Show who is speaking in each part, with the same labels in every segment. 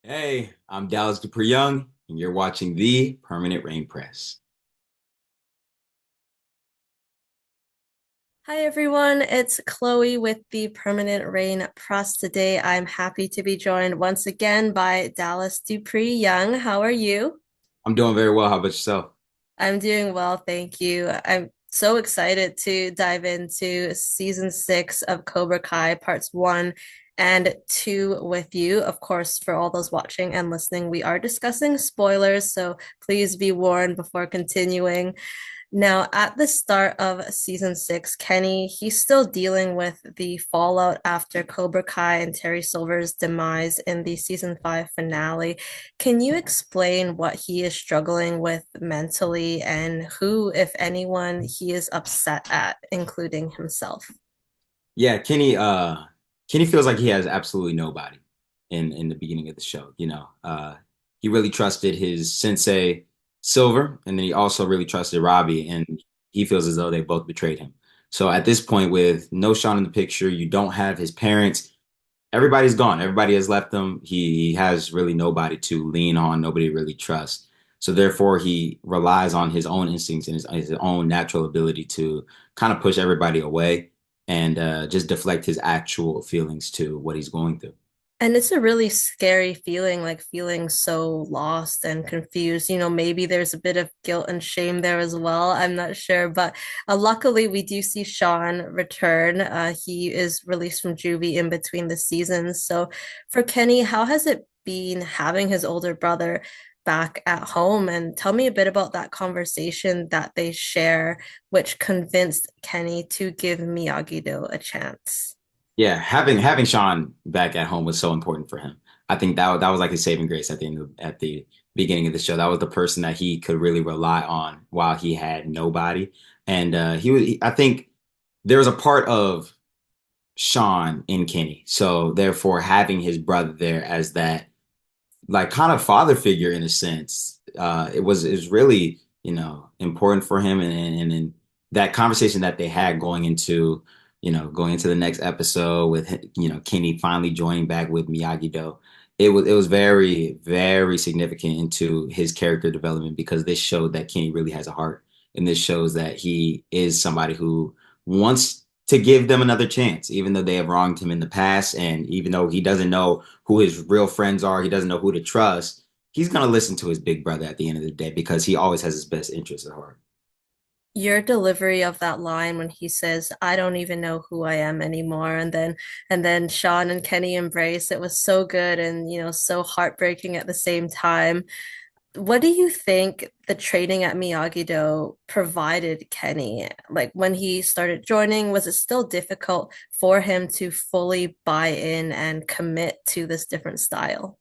Speaker 1: Hey, I'm Dallas Dupree Young, and you're watching the Permanent Rain Press.
Speaker 2: Hi everyone, it's Chloe with the Permanent Rain Press. Today I'm happy to be joined once again by Dallas Dupree Young. How are you?
Speaker 1: I'm doing very well. How about yourself?
Speaker 2: I'm doing well, thank you. I'm so excited to dive into season six of Cobra Kai, parts one and two with you. Of course, for all those watching and listening, we are discussing spoilers, so please be warned before continuing. Now, at the start of season six, Kenny, he's still dealing with the fallout after Cobra Kai and Terry Silver's demise in the season five finale. Can you explain what he is struggling with mentally and who, if anyone, he is upset at, including himself?
Speaker 1: Yeah, Kenny feels like he has absolutely nobody in the beginning of the show. He really trusted his sensei Silver, and then he also really trusted Robbie, and he feels as though they both betrayed him. So at this point, with no Shawn in the picture, you don't have his parents. Everybody's gone. Everybody has left him. He has really nobody to lean on, nobody to really trust. So therefore, he relies on his own instincts and his own natural ability to kind of push everybody away and just deflect his actual feelings to what he's going through.
Speaker 2: And it's a really scary feeling, like feeling so lost and confused. Maybe there's a bit of guilt and shame there as well. I'm not sure. But luckily, we do see Shawn return. He is released from juvie in between the seasons. So for Kenny, how has it been having his older brother back at home? And tell me a bit about that conversation that they share, which convinced Kenny to give Miyagi-Do a chance.
Speaker 1: Yeah, having Shawn back at home was so important for him. I think that was like his saving grace at the beginning of the show. That was the person that he could really rely on while he had nobody. And I think there was a part of Shawn in Kenny. So therefore, having his brother there as that like kind of father figure in a sense, it was really important for him. And then that conversation that they had going into the next episode with Kenny finally joining back with Miyagi-Do. It was very very significant into his character development because this showed that Kenny really has a heart, and this shows that he is somebody who wants to give them another chance, even though they have wronged him in the past. And even though he doesn't know who his real friends are, he doesn't know who to trust, he's going to listen to his big brother at the end of the day because he always has his best interests at heart.
Speaker 2: Your delivery of that line when he says, "I don't even know who I am anymore," and then Shawn and Kenny embrace, it was so good and so heartbreaking at the same time. What do you think the training at Miyagi-Do provided Kenny? Like when he started joining, was it still difficult for him to fully buy in and commit to this different style?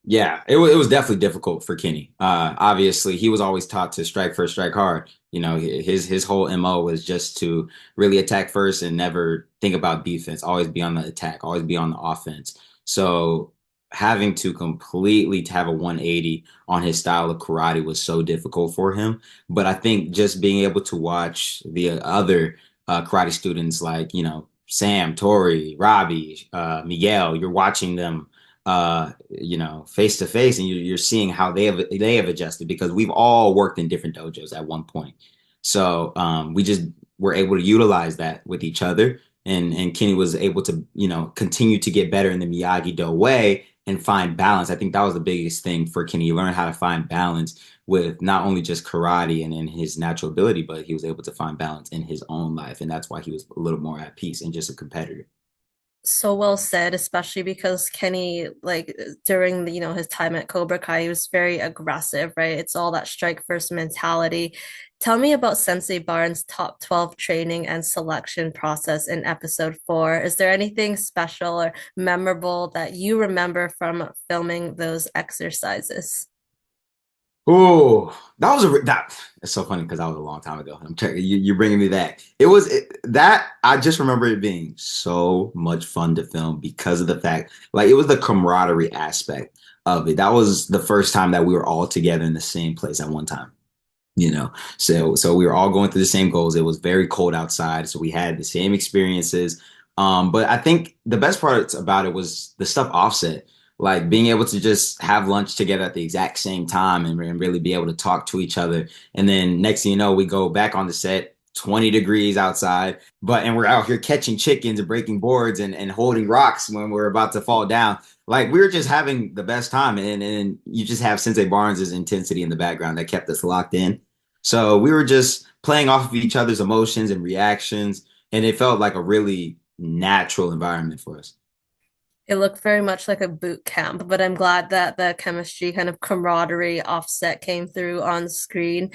Speaker 1: Yeah, it was definitely difficult for Kenny. Obviously, he was always taught to strike first, strike hard. His whole MO was just to really attack first and never think about defense. Always be on the attack, always be on the offense. So having to completely have a 180 on his style of karate was so difficult for him. But I think just being able to watch the other karate students like Sam, Tori, Robbie, Miguel, you're watching them face to face, and you're seeing how they have adjusted because we've all worked in different dojos at one point. So we just were able to utilize that with each other, and Kenny was able to continue to get better in the Miyagi-Do way and find balance. I think that was the biggest thing for Kenny. He learned how to find balance with not only just karate and in his natural ability, but he was able to find balance in his own life, and that's why he was a little more at peace and just a competitor.
Speaker 2: So well said, especially because Kenny, like during his time at Cobra Kai, he was very aggressive, right? It's all that strike first mentality. Tell me about Sensei Barnes' top 12 training and selection process in episode four. Is there anything special or memorable that you remember from filming those exercises?
Speaker 1: Oh, that. It's so funny because that was a long time ago. I'm checking. You're bringing me back. That I just remember it being so much fun to film because of the fact, like, it was the camaraderie aspect of it. That was the first time that we were all together in the same place at one time. So we were all going through the same goals. It was very cold outside, so we had the same experiences. But I think the best part about it was the stuff offset. Like being able to just have lunch together at the exact same time and really be able to talk to each other. And then next thing you know, we go back on the set, 20 degrees outside, and we're out here catching chickens and breaking boards and holding rocks when we're about to fall down. Like we were just having the best time. And you just have Sensei Barnes's intensity in the background that kept us locked in. So we were just playing off of each other's emotions and reactions, and it felt like a really natural environment for us.
Speaker 2: It looked very much like a boot camp, but I'm glad that the chemistry kind of camaraderie offset came through on screen.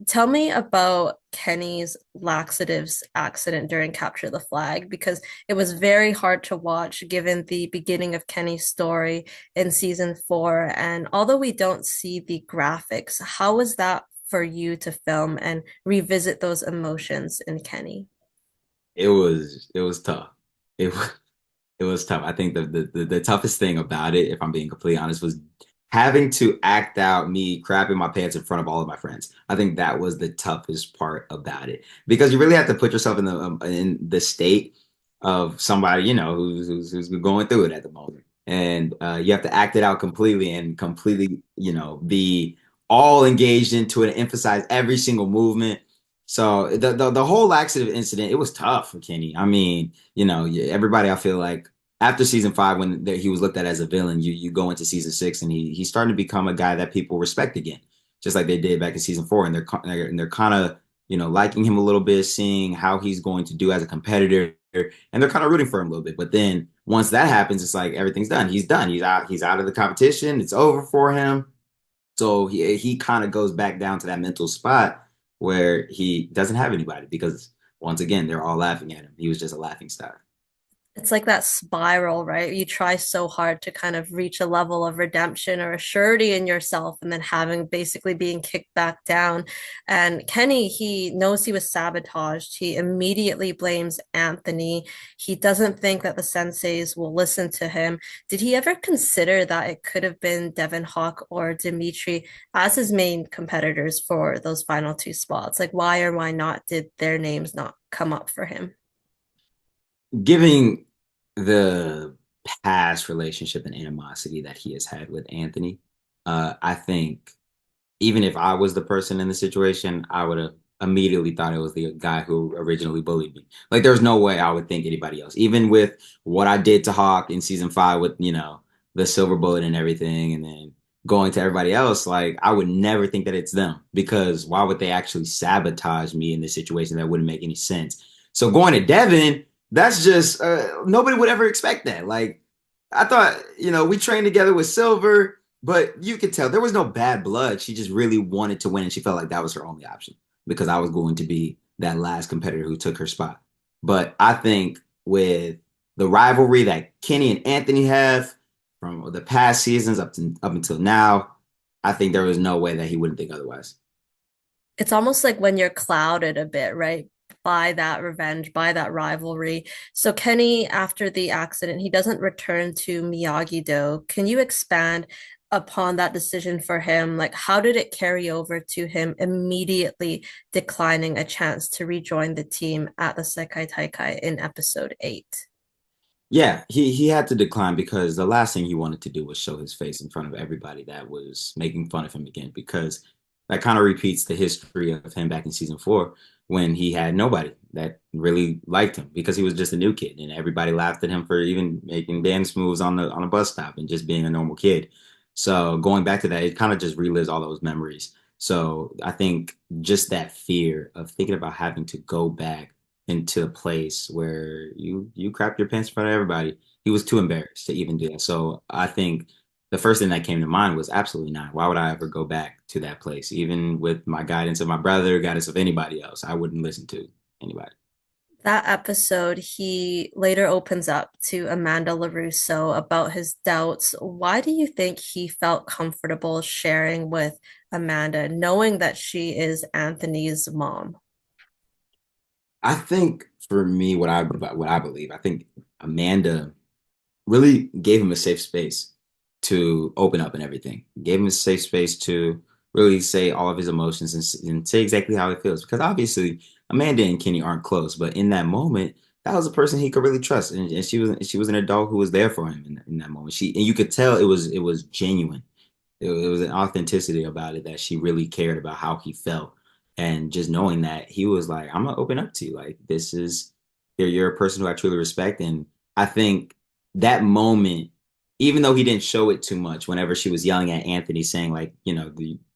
Speaker 2: Tell me about Kenny's laxatives accident during Capture the Flag, because it was very hard to watch given the beginning of Kenny's story in season 4. And although we don't see the graphics, how was that for you to film and revisit those emotions in Kenny?
Speaker 1: It was tough. It was It was tough. I think the toughest thing about it, if I'm being completely honest, was having to act out me crapping my pants in front of all of my friends. I think that was the toughest part about it because you really have to put yourself in the state of somebody who's going through it at the moment, and you have to act it out completely and completely be all engaged into it and emphasize every single movement. So the whole laxative incident, it was tough for Kenny. I mean, everybody, I feel like after season 5, when he was looked at as a villain, you go into season 6, and he's starting to become a guy that people respect again, just like they did back in season 4, and they're kind of liking him a little bit, seeing how he's going to do as a competitor, and they're kind of rooting for him a little bit. But then once that happens, it's like everything's done. He's done. He's out of the competition. It's over for him. So he kind of goes back down to that mental spot where he doesn't have anybody because once again they're all laughing at him. He was just a laughing stock.
Speaker 2: It's like that spiral, right? You try so hard to kind of reach a level of redemption or a surety in yourself, and then having basically being kicked back down. And Kenny, he knows he was sabotaged. He immediately blames Anthony. He doesn't think that the senseis will listen to him. Did he ever consider that it could have been Devin Hawk or Dimitri as his main competitors for those final 2 spots? Like, why or why not did their names not come up for him?
Speaker 1: Giving the past relationship and animosity that he has had with Anthony, I think even if I was the person in the situation, I would have immediately thought it was the guy who originally bullied me. Like, there's no way I would think anybody else. Even with what I did to Hawk in season 5 with, the silver bullet and everything, and then going to everybody else, like, I would never think that it's them because why would they actually sabotage me in this situation? That wouldn't make any sense. So going to Devin, that's just, nobody would ever expect that. Like, I thought, we trained together with Silver. But you could tell there was no bad blood. She just really wanted to win, and she felt like that was her only option because I was going to be that last competitor who took her spot. But I think with the rivalry that Kenny and Anthony have from the past seasons up until now, I think there was no way that he wouldn't think otherwise.
Speaker 2: It's almost like when you're clouded a bit, right? By that revenge, by that rivalry. So Kenny, after the accident, he doesn't return to Miyagi-Do. Can you expand upon that decision for him? Like, how did it carry over to him immediately declining a chance to rejoin the team at the Sekai Taikai in episode 8?
Speaker 1: Yeah, he had to decline because the last thing he wanted to do was show his face in front of everybody that was making fun of him again, because that kind of repeats the history of him back in season 4 when he had nobody that really liked him because he was just a new kid and everybody laughed at him for even making dance moves on a bus stop and just being a normal kid. So going back to that, it kind of just relives all those memories. So I think just that fear of thinking about having to go back into a place where you crap your pants in front of everybody. He was too embarrassed to even do that. So I think the first thing that came to mind was absolutely not. Why would I ever go back to that place? Even with my guidance of my brother, guidance of anybody else, I wouldn't listen to anybody.
Speaker 2: That episode, he later opens up to Amanda LaRusso about his doubts. Why do you think he felt comfortable sharing with Amanda, knowing that she is Anthony's mom?
Speaker 1: I think for me, what I believe, I think Amanda really gave him a safe space to open up and everything. Gave him a safe space to really say all of his emotions and say exactly how he feels. Because obviously, Amanda and Kenny aren't close, but in that moment, that was a person he could really trust, and she was an adult who was there for him in that moment. And you could tell it was genuine. It was an authenticity about it that she really cared about how he felt. And just knowing that he was like, I'm gonna open up to you. Like this is you're a person who I truly respect. And I think that moment, even though he didn't show it too much, whenever she was yelling at Anthony, saying like,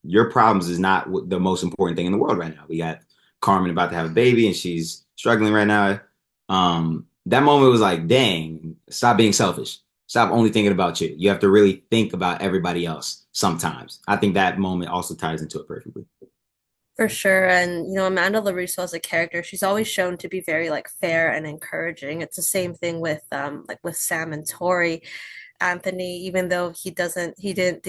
Speaker 1: your problems is not the most important thing in the world right now. We got Carmen about to have a baby and she's struggling right now. That moment was like, dang, stop being selfish. Stop only thinking about you. You have to really think about everybody else sometimes. I think that moment also ties into it perfectly.
Speaker 2: For sure. And, Amanda LaRusso as a character, she's always shown to be very like fair and encouraging. It's the same thing with like with Sam and Tori. Anthony, even though he didn't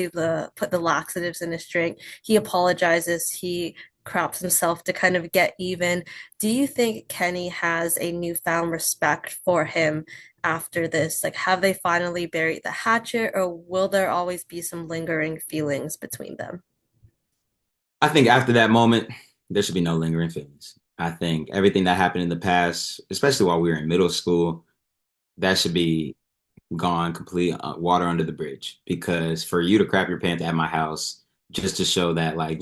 Speaker 2: put the laxatives in his drink, he apologizes, he craps himself to kind of get even. Do you think Kenny has a newfound respect for him after this? Like, have they finally buried the hatchet, or will there always be some lingering feelings between them?
Speaker 1: I think after that moment, there should be no lingering feelings. I think everything that happened in the past, especially while we were in middle school, that should be gone complete water under the bridge. Because for you to crap your pants at my house just to show that, like,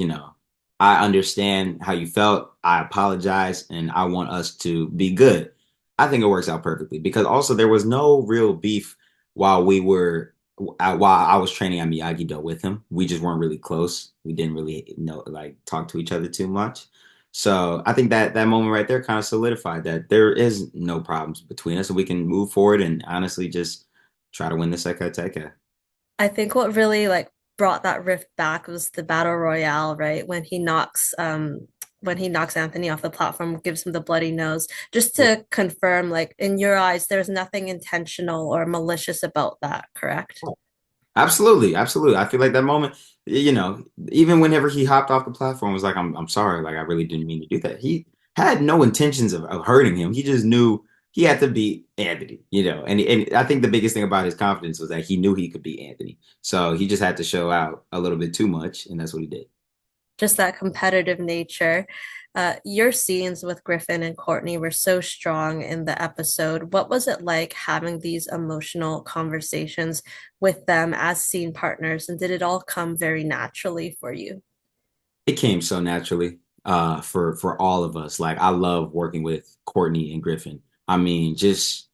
Speaker 1: I understand how you felt, I apologize, and I want us to be good. I think it works out perfectly because also there was no real beef while we were while I was training at Miyagi-Do with him. We just weren't really close. We didn't really know like talk to each other too much. So I think that moment right there kind of solidified that there is no problems between us, and we can move forward and honestly just try to win this Teke.
Speaker 2: I think what really like brought that rift back was the battle royale, right? When he knocks Anthony off the platform, gives him the bloody nose, just to confirm, like in your eyes, there's nothing intentional or malicious about that, correct?
Speaker 1: Absolutely, absolutely. I feel like that moment, even whenever he hopped off the platform, was like, I'm sorry, like I really didn't mean to do that. He had no intentions of hurting him. He just knew he had to beat Anthony, and I think the biggest thing about his confidence was that he knew he could beat Anthony. So he just had to show out a little bit too much, and that's what he did.
Speaker 2: Just that competitive nature. Your scenes with Griffin and Courtney were so strong in the episode. What was it like having these emotional conversations with them as scene partners, and did it all come very naturally for you?
Speaker 1: It came so naturally for all of us. Like I love working with Courtney and Griffin. I mean, just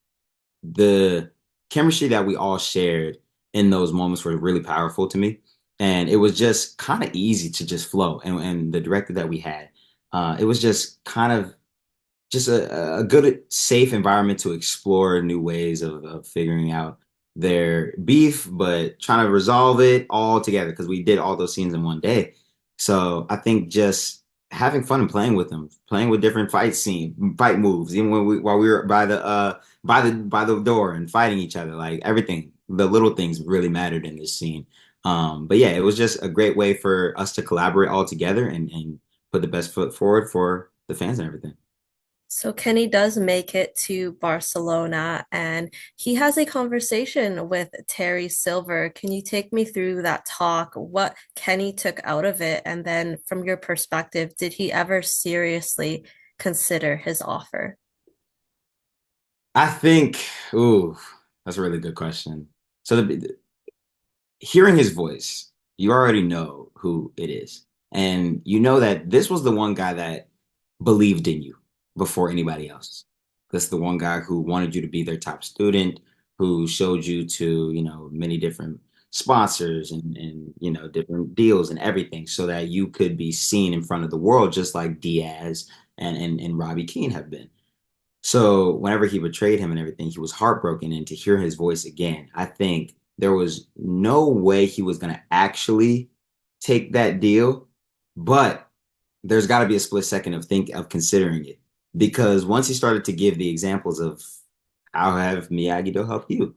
Speaker 1: the chemistry that we all shared in those moments were really powerful to me. And it was just kind of easy to just flow. And the director that we had, it was just kind of just a good, safe environment to explore new ways of figuring out their beef, but trying to resolve it all together because we did all those scenes in one day. So I think just having fun and playing with them, playing with different fight moves, even while we were by the door and fighting each other, like everything, the little things really mattered in this scene. But yeah, it was just a great way for us to collaborate all together and put the best foot forward for the fans and everything.
Speaker 2: So Kenny does make it to Barcelona and he has a conversation with Terry Silver. Can you take me through that talk, what Kenny took out of it? And then from your perspective, did he ever seriously consider his offer?
Speaker 1: I think, ooh, that's a really good question. So hearing his voice, you already know who it is. And you know that this was the one guy that believed in you before anybody else. That's the one guy who wanted you to be their top student, who showed you to, many different sponsors and different deals and everything so that you could be seen in front of the world, just like Diaz and Robbie Keane have been. So whenever he betrayed him and everything, he was heartbroken. And to hear his voice again, I think there was no way he was going to actually take that deal. But there's got to be a split second of considering it because once he started to give the examples of how have Miyagi-Do help you,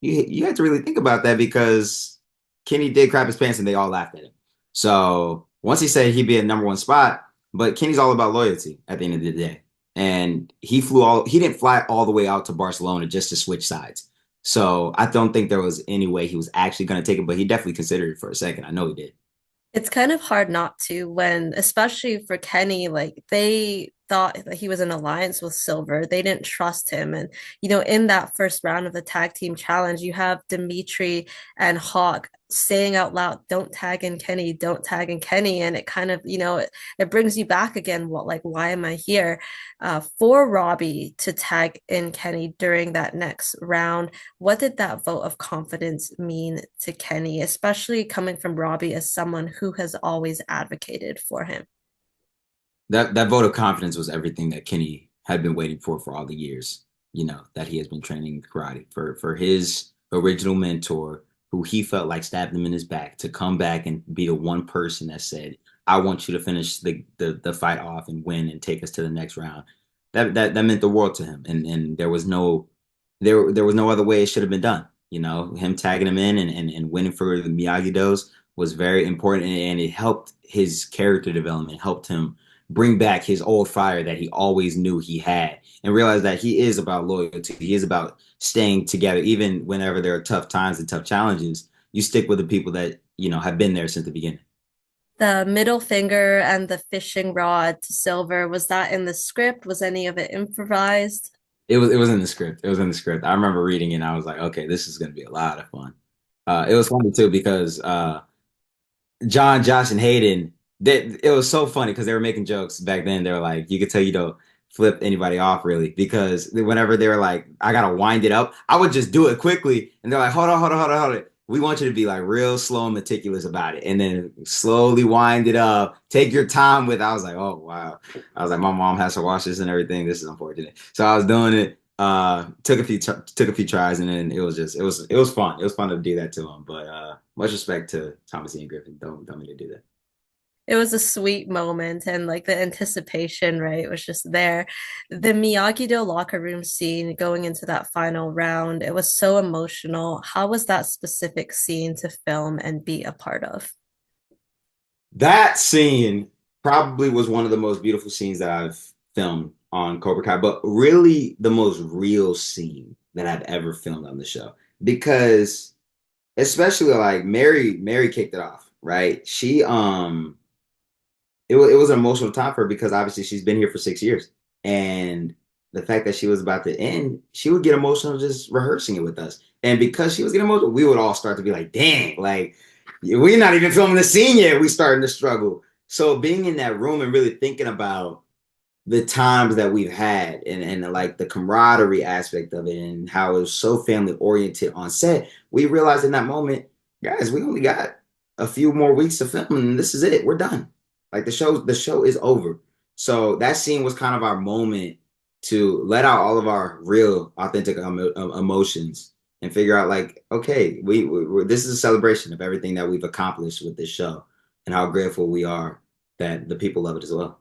Speaker 1: you had to really think about that because Kenny did crap his pants and they all laughed at him. So once he said he'd be a number one spot, but Kenny's all about loyalty at the end of the day. And he didn't fly all the way out to Barcelona just to switch sides. So I don't think there was any way he was actually going to take it, but he definitely considered it for a second. I know he did.
Speaker 2: It's kind of hard not to when, especially for Kenny, like thought that he was in alliance with Silver. They didn't trust him. And, in that first round of the tag team challenge, you have Dimitri and Hawk saying out loud, don't tag in Kenny, don't tag in Kenny. And it kind of, it brings you back again. What, like, why am I here? For Robbie to tag in Kenny during that next round, what did that vote of confidence mean to Kenny, especially coming from Robbie as someone who has always advocated for him?
Speaker 1: That vote of confidence was everything that Kenny had been waiting for all the years, that he has been training karate for his original mentor, who he felt like stabbed him in his back, to come back and be the one person that said, "I want you to finish the fight off and win and take us to the next round." That meant the world to him, and there was no other way it should have been done. Him tagging him in and winning for the Miyagi-Dos was very important, and it helped his character development, helped him bring back his old fire that he always knew he had, and realize that he is about loyalty. He is about staying together, even whenever there are tough times and tough challenges. You stick with the people that have been there since the beginning.
Speaker 2: The middle finger and the fishing rod to Silver, was that in the script? Was any of it improvised?
Speaker 1: It was in the script. It was in the script. I remember reading it and I was like, okay, this is going to be a lot of fun. It was funny too because John, Josh, and Hayden, it was so funny because they were making jokes back then. They were like, you could tell you don't flip anybody off really, because whenever they were like, I gotta wind it up, I would just do it quickly, and they're like, hold on, hold on, hold on, hold on. We want you to be like real slow and meticulous about it, and then slowly wind it up. Take your time with. I was like, oh wow. I was like, my mom has to watch this and everything. This is unfortunate. So I was doing it. Took a few tries, and then it was fun. It was fun to do that to him. But much respect to Thomas Ian Griffin. Don't mean to do that.
Speaker 2: It was a sweet moment, and like the anticipation, right, was just there. The Miyagi-Do locker room scene going into that final round, it was so emotional. How was that specific scene to film and be a part of?
Speaker 1: That scene probably was one of the most beautiful scenes that I've filmed on Cobra Kai, but really the most real scene that I've ever filmed on the show. Because especially like Mary kicked it off, right? It was an emotional time for her because obviously she's been here for 6 years. And the fact that she was about to end, she would get emotional just rehearsing it with us. And because she was getting emotional, we would all start to be like, dang, like we're not even filming the scene yet. We starting to struggle. So being in that room and really thinking about the times that we've had, and like the camaraderie aspect of it and how it was so family oriented on set, we realized in that moment, guys, we only got a few more weeks to film and this is it. We're done. Like the show is over. So that scene was kind of our moment to let out all of our real authentic emotions and figure out like, okay, this is a celebration of everything that we've accomplished with this show and how grateful we are that the people love it as well.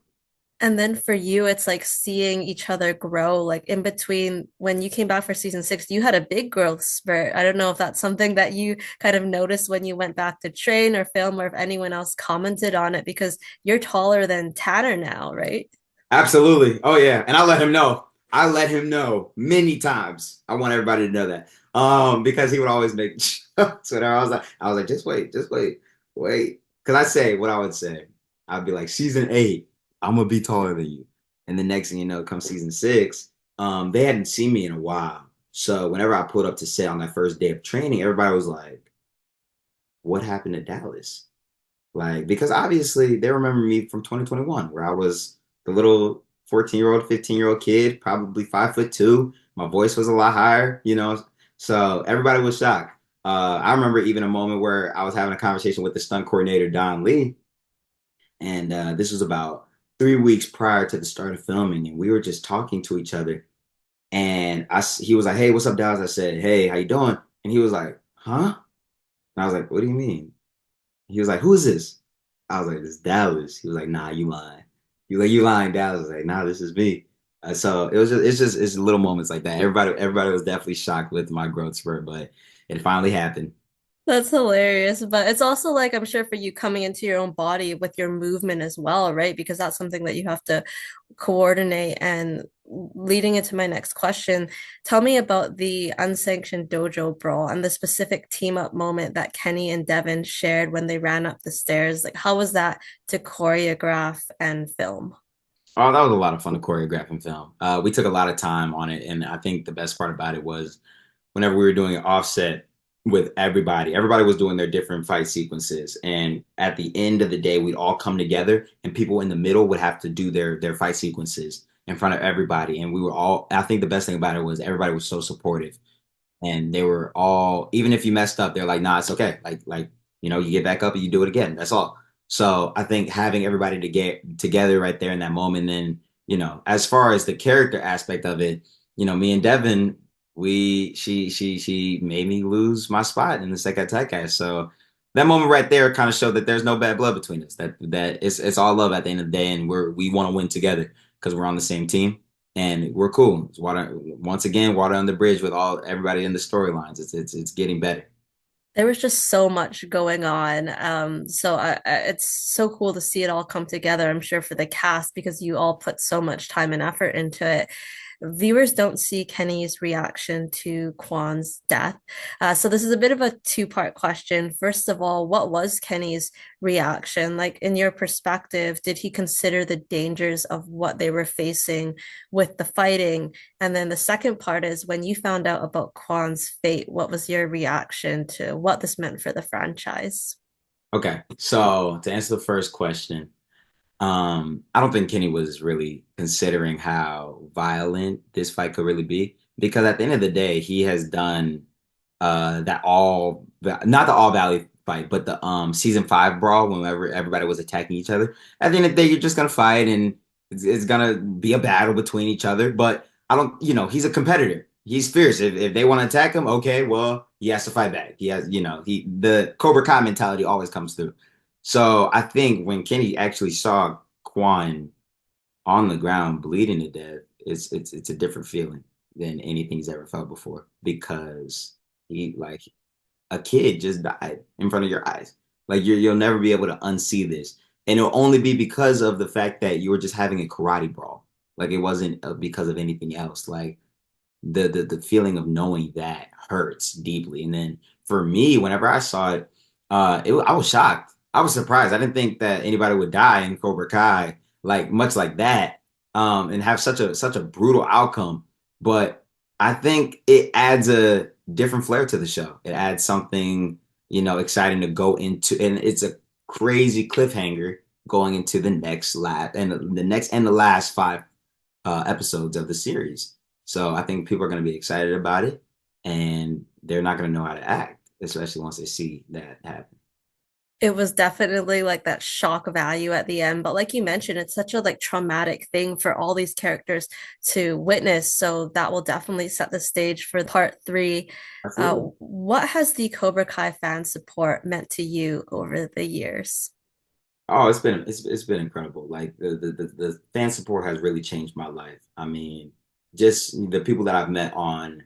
Speaker 2: And then for you, it's like seeing each other grow, like in between when you came back for season six, you had a big growth spurt. I don't know if that's something that you kind of noticed when you went back to train or film, or if anyone else commented on it, because you're taller than Tanner now, right?
Speaker 1: Absolutely. Oh yeah. And I let him know. I let him know many times. I want everybody to know that. Because he would always make jokes whatever. I was like, just wait, wait. Because I say what I would say. I'd be like, season 8, I'm gonna be taller than you. And the next thing you know, comes season 6, they hadn't seen me in a while. So whenever I pulled up to set on that first day of training, everybody was like, what happened to Dallas? Like, because obviously they remember me from 2021, where I was the little 14-year-old, 15-year-old kid, probably 5'2". My voice was a lot higher. So everybody was shocked. I remember even a moment where I was having a conversation with the stunt coordinator, Don Lee, and this was about 3 weeks prior to the start of filming, and we were just talking to each other. And he was like, "Hey, what's up, Dallas?" I said, "Hey, how you doing?" And he was like, "Huh?" And I was like, "What do you mean?" He was like, "Who is this?" I was like, "This is Dallas." He was like, "Nah, you lying." You lying, Dallas. I was like, "Nah, this is me." So it's little moments like that. Everybody was definitely shocked with my growth spurt, but it finally happened.
Speaker 2: That's hilarious. But it's also like, I'm sure for you coming into your own body with your movement as well, right? Because that's something that you have to coordinate. And leading into my next question, tell me about the unsanctioned dojo brawl and the specific team up moment that Kenny and Devin shared when they ran up the stairs. Like, how was that to choreograph and film?
Speaker 1: Oh, that was a lot of fun to choreograph and film. We took a lot of time on it, and I think the best part about it was whenever we were doing an offset with everybody, everybody was doing their different fight sequences, and at the end of the day, we'd all come together, and people in the middle would have to do their fight sequences in front of everybody, and we were all. I think the best thing about it was everybody was so supportive, and they were all, even if you messed up, they're like, nah, it's okay. Like you get back up and you do it again. That's all. So I think having everybody to get together right there in that moment, then as far as the character aspect of it, me and Devin, she made me lose my spot in the second attack cast. So that moment right there kind of showed that there's no bad blood between us. That it's all love at the end of the day, and we want to win together because we're on the same team and we're cool. It's water once again, water on the bridge with all everybody in the storylines. It's getting better.
Speaker 2: There was just so much going on. It's so cool to see it all come together, I'm sure, for the cast because you all put so much time and effort into it. Viewers don't see Kenny's reaction to Kwan's death. So this is a bit of a two-part question. First of all, what was Kenny's reaction? Like, in your perspective, did he consider the dangers of what they were facing with the fighting? And then the second part is when you found out about Kwan's fate, what was your reaction to what this meant for the franchise?
Speaker 1: Okay, so to answer the first question, I don't think Kenny was really considering how violent this fight could really be because at the end of the day, he has done that all not the All Valley fight, but the season 5 brawl whenever everybody was attacking each other. At the end of the day, you're just gonna fight and it's gonna be a battle between each other. But I don't, he's a competitor. He's fierce. If they want to attack him, okay, well, he has to fight back. He has, the Cobra Kai mentality always comes through. So I think when Kenny actually saw Quan on the ground bleeding to death, it's a different feeling than anything he's ever felt before because he like a kid just died in front of your eyes. Like you'll never be able to unsee this, and it'll only be because of the fact that you were just having a karate brawl. Like it wasn't because of anything else. Like the feeling of knowing that hurts deeply. And then for me, whenever I saw it, I was shocked. I was surprised. I didn't think that anybody would die in Cobra Kai like much like that, and have such a brutal outcome. But I think it adds a different flair to the show. It adds something exciting to go into, and it's a crazy cliffhanger going into the next lap and the next and the last 5 episodes of the series. So I think people are going to be excited about it, and they're not going to know how to act, especially once they see that happen.
Speaker 2: It was definitely like that shock value at the end, but like you mentioned, it's such a like traumatic thing for all these characters to witness. So that will definitely set the stage for part three.
Speaker 1: Absolutely.
Speaker 2: What has the Cobra Kai fan support meant to you over the years?
Speaker 1: Oh, it's been incredible. Like the fan support has really changed my life. I mean, just the people that I've met on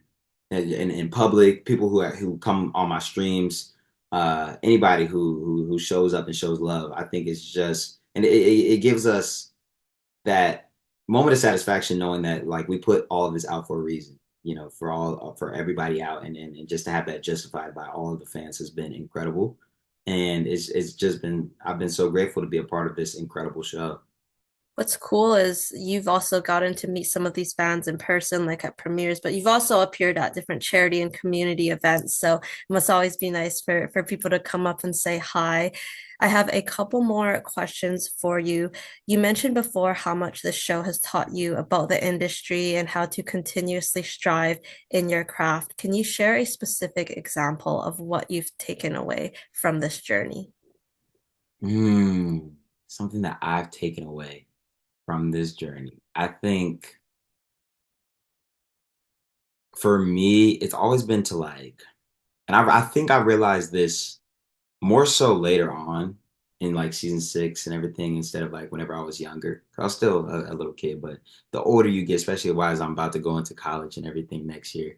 Speaker 1: in public, people who come on my streams, anybody who shows up and shows love. I think it's just and it gives us that moment of satisfaction knowing that like we put all of this out for a reason, for everybody out and just to have that justified by all of the fans has been incredible. And it's just been I've been so grateful to be a part of this incredible show.
Speaker 2: What's cool is you've also gotten to meet some of these fans in person, like at premieres, but you've also appeared at different charity and community events. So it must always be nice for people to come up and say hi. I have a couple more questions for you. You mentioned before how much this show has taught you about the industry and how to continuously strive in your craft. Can you share a specific example of what you've taken away from this journey?
Speaker 1: Something that I've taken away from this journey. I think for me, it's always been to like, and I think I realized this more so later on in like season 6 and everything instead of like whenever I was younger. I was still a little kid, but the older you get, especially as I'm about to go into college and everything next year,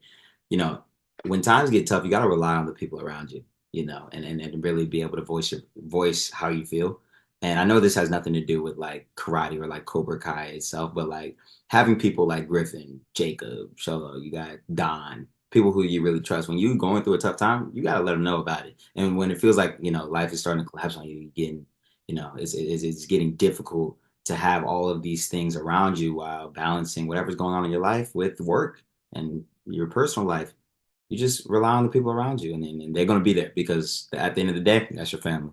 Speaker 1: you know, when times get tough, you got to rely on the people around you, and really be able to voice how you feel. And I know this has nothing to do with like karate or like Cobra Kai itself, but like having people like Griffin, Jacob, Sholo, you got Don, people who you really trust. When you're going through a tough time, you got to let them know about it. And when it feels like, life is starting to collapse on you, getting, it's getting difficult. to have all of these things around you while balancing whatever's going on in your life with work and your personal life. You just rely on the people around you, and they're going to be there because at the end of the day, that's your family.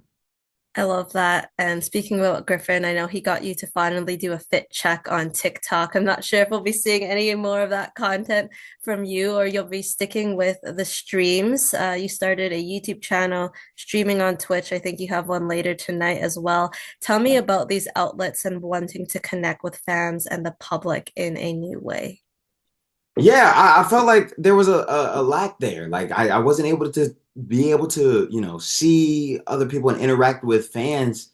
Speaker 2: I love that. And speaking about Griffin, I know he got you to finally do a fit check on TikTok. I'm not sure if we'll be seeing any more of that content from you or you'll be sticking with the streams. You started a YouTube channel, streaming on Twitch. I think you have one later tonight as well. Tell me about these outlets and wanting to connect with fans and the public in a new way.
Speaker 1: Yeah, I felt like there was a lack there. Like I wasn't able to be able to, see other people and interact with fans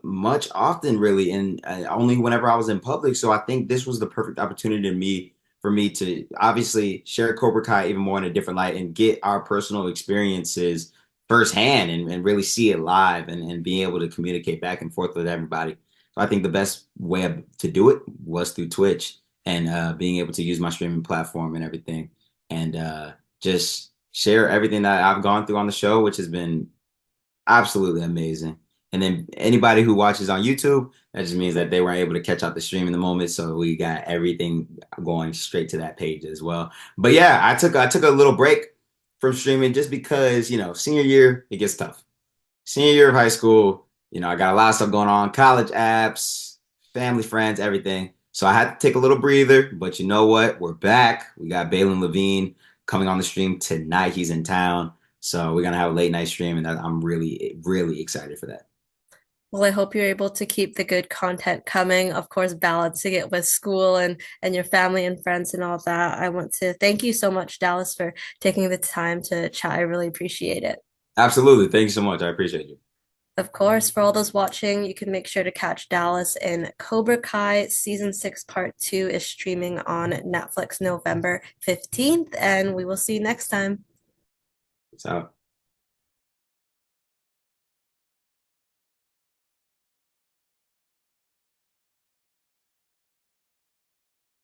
Speaker 1: much often really, and only whenever I was in public. So I think this was the perfect opportunity for me to obviously share Cobra Kai even more in a different light and get our personal experiences firsthand and really see it live and being able to communicate back and forth with everybody. So I think the best to do it was through Twitch and being able to use my streaming platform and everything and just share everything that I've gone through on the show, which has been absolutely amazing. And then anybody who watches on YouTube, that just means that they weren't able to catch out the stream in the moment. So we got everything going straight to that page as well. But yeah, I took a little break from streaming just because, senior year, it gets tough. Senior year of high school, I got a lot of stuff going on, college apps, family, friends, everything. So I had to take a little breather, but you know what? We're back. We got Balin Levine coming on the stream tonight. He's in town. So we're gonna have a late night stream, and I'm really, really excited for that.
Speaker 2: Well, I hope you're able to keep the good content coming, of course, balancing it with school and your family and friends and all that. I want to thank you so much, Dallas, for taking the time to chat. I really appreciate it.
Speaker 1: Absolutely. Thank you so much. I appreciate you.
Speaker 2: Of course, for all those watching, you can make sure to catch Dallas in Cobra Kai Season 6 Part 2 is streaming on Netflix November 15th, and we will see you next time.
Speaker 1: So.